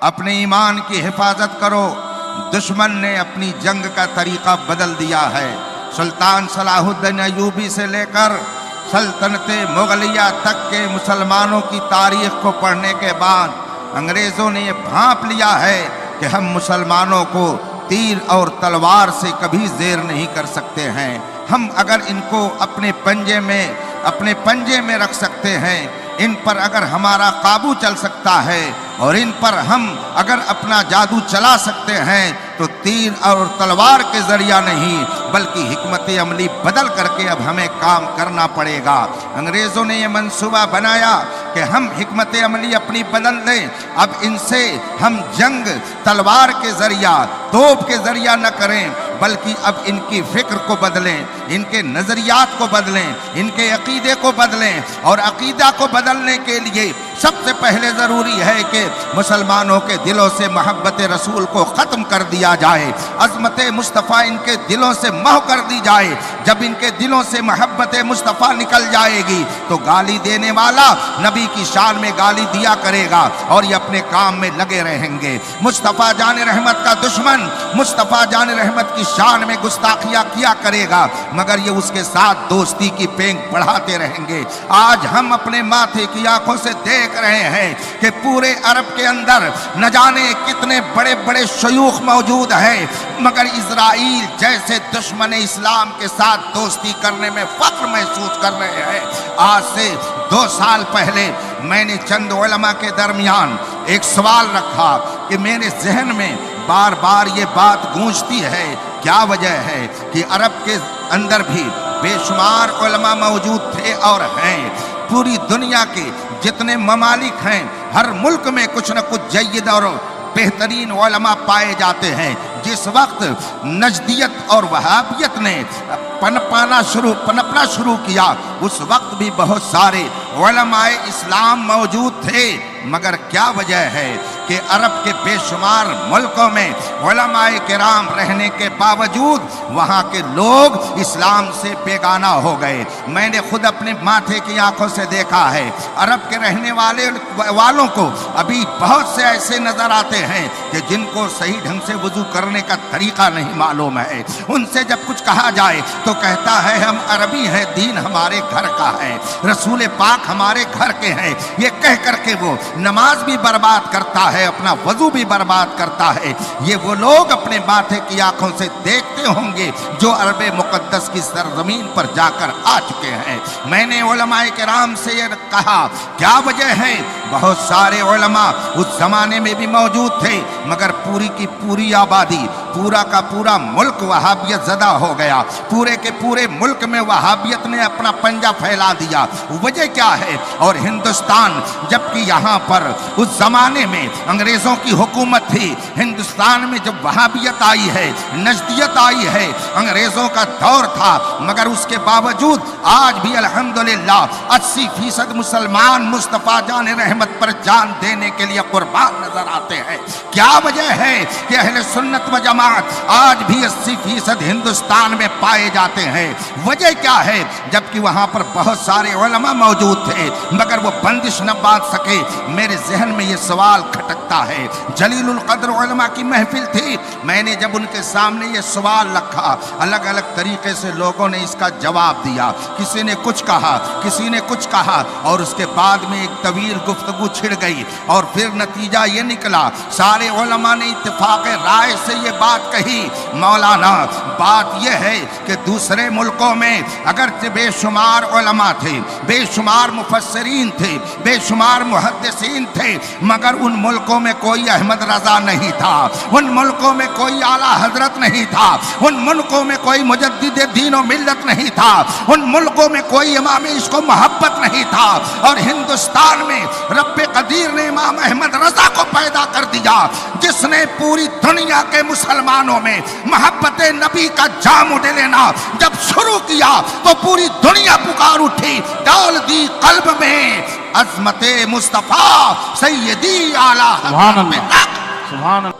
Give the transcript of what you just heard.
اپنے ایمان کی حفاظت کرو۔ دشمن نے اپنی جنگ کا طریقہ بدل دیا ہے۔ سلطان صلاح الدین ایوبی سے لے کر سلطنت مغلیہ تک کے مسلمانوں کی تاریخ کو پڑھنے کے بعد انگریزوں نے یہ بھانپ لیا ہے کہ ہم مسلمانوں کو تیر اور تلوار سے کبھی زیر نہیں کر سکتے ہیں۔ ہم اگر ان کو اپنے پنجے میں رکھ سکتے ہیں، ان پر اگر ہمارا قابو چل سکتا ہے اور ان پر ہم اگر اپنا جادو چلا سکتے ہیں تو تیر اور تلوار کے ذریعہ نہیں بلکہ حکمت عملی بدل کر کے اب ہمیں کام کرنا پڑے گا۔ انگریزوں نے یہ منصوبہ بنایا کہ ہم حکمت عملی اپنی بدل لیں، اب ان سے ہم جنگ تلوار کے ذریعہ توپ کے ذریعہ نہ کریں بلکہ اب ان کی فکر کو بدلیں، ان کے نظریات کو بدلیں، ان کے عقیدے کو بدلیں، اور عقیدہ کو بدلنے کے لیے سب سے پہلے ضروری ہے کہ مسلمانوں کے دلوں سے محبت رسول کو ختم کر دیا جائے، عظمت مصطفیٰ ان کے دلوں سے محو کر دی جائے۔ جب ان کے دلوں سے محبت مصطفیٰ نکل جائے گی تو گالی دینے والا نبی کی شان میں گالی دیا کرے گا اور یہ اپنے کام میں لگے رہیں گے۔ مصطفیٰ جان رحمت کا دشمن مصطفیٰ جان رحمت کی شان میں گستاخیاں کیا کرے گا مگر یہ اس کے ساتھ دوستی کی پینگ بڑھاتے رہیں گے۔ آج ہم اپنے ماتھے کی آنکھوں سے دیکھ رہے ہیں کہ پورے عرب کے اندر نہ جانے کتنے بڑے بڑے شیوخ موجود ہیں مگر اسرائیل جیسے دشمن اسلام کے ساتھ دوستی کرنے میں فخر محسوس کر رہے ہیں۔ آج سے 2 سال پہلے میں نے چند علماء کے درمیان ایک سوال رکھا کہ میرے ذہن میں بار بار یہ بات گونجتی ہے، کیا وجہ ہے کہ عرب کے اندر بھی بے شمار علماء موجود تھے اور ہیں، پوری دنیا کے جتنے ممالک ہیں ہر ملک میں کچھ نہ کچھ جید اور بہترین علماء پائے جاتے ہیں۔ جس وقت نجدیت اور وہابیت نے پنپنا شروع کیا اس وقت بھی بہت سارے علماء اسلام موجود تھے مگر کیا وجہ ہے کہ عرب کے بے شمار ملکوں میں علماء کرام رہنے کے باوجود وہاں کے لوگ اسلام سے بیگانہ ہو گئے۔ میں نے خود اپنے ماتھے کی آنکھوں سے دیکھا ہے، عرب کے رہنے والوں کو ابھی بہت سے ایسے نظر آتے ہیں کہ جن کو صحیح ڈھنگ سے وضو کرنے کا طریقہ نہیں معلوم ہے۔ ان سے جب کچھ کہا جائے تو کہتا ہے ہم عربی ہیں، دین ہمارے گھر کا ہے، رسول پاک ہمارے گھر کے ہیں، یہ کہہ کر کے وہ نماز بھی برباد کرتا ہے، اپنا وضو بھی برباد کرتا ہے۔ یہ وہ لوگ اپنے ماتھے کی آنکھوں سے دیکھتے ہوں گے جو عرب مقدس کی سرزمین پر جا کر آ چکے ہیں۔ میں نے علماء کرام سے یہ کہا کیا وجہ ہے؟ بہت سارے علماء اس زمانے میں بھی موجود تھے مگر پوری کی پوری آبادی، پورا کا پورا ملک وہابیت زدہ ہو گیا، پورے کے پورے ملک میں وہابیت نے اپنا پنجہ پھیلا دیا۔ وجہ کیا ہے؟ اور ہندوستان جبکہ یہاں پر اس زمانے میں انگریزوں کی حکومت تھی، ہندوستان میں جب وہابیت آئی ہے، نجدیت آئی ہے، انگریزوں کا دور تھا مگر اس کے باوجود آج بھی الحمدللہ 80% مسلمان مصطفیٰ جان رحمت پر جان دینے کے لیے قربان نظر آتے ہیں۔ کیا وجہ ہے کہ اہل سنت و جماعت آج بھی 80% ہندوستان میں پائے جاتے ہیں؟ وجہ کیا ہے؟ جبکہ وہاں پر بہت سارے علماء موجود تھے مگر وہ بندش نہ باندھ سکے۔ میرے ذہن میں یہ سوال کھٹکتا ہے، جلیل القدر علماء کی محفل تھی، میں نے جب ان کے سامنے یہ سوال رکھا الگ الگ طریقے سے لوگوں نے اس کا جواب دیا، کسی نے کچھ کہا، کسی نے کچھ کہا اور اس کے بعد میں ایک طویل گفتگو چھڑ گئی اور پھر نتیجہ یہ نکلا سارے علماء نے اتفاق رائے سے یہ بات کہی، مولانا بات یہ ہے کہ دوسرے ملکوں میں اگرچہ بے شمار علماء تھے، بے شمار مفسرین تھے، بے شمار محدثین تھے مگر ان ملکوں میں کوئی احمد رضا نہیں تھا، ان ملکوں میں کوئی اعلیٰ حضرت نہیں تھا، ان ملکوں میں کوئی مجدد دین و ملت نہیں تھا، ان ملکوں میں کوئی امام عشق و محبت نہیں تھا، اور ہندوستان میں رب قدیر نے امام احمد رضا کو پیدا کر دیا جس نے پوری دنیا کے مسلمانوں میں محبت نبی کا جام اٹھ لینا جب شروع کیا تو پوری دنیا پکار اٹھی، ڈال دی قلب میں عظمت مصطفیٰ سیدی اعلیٰ حضرت۔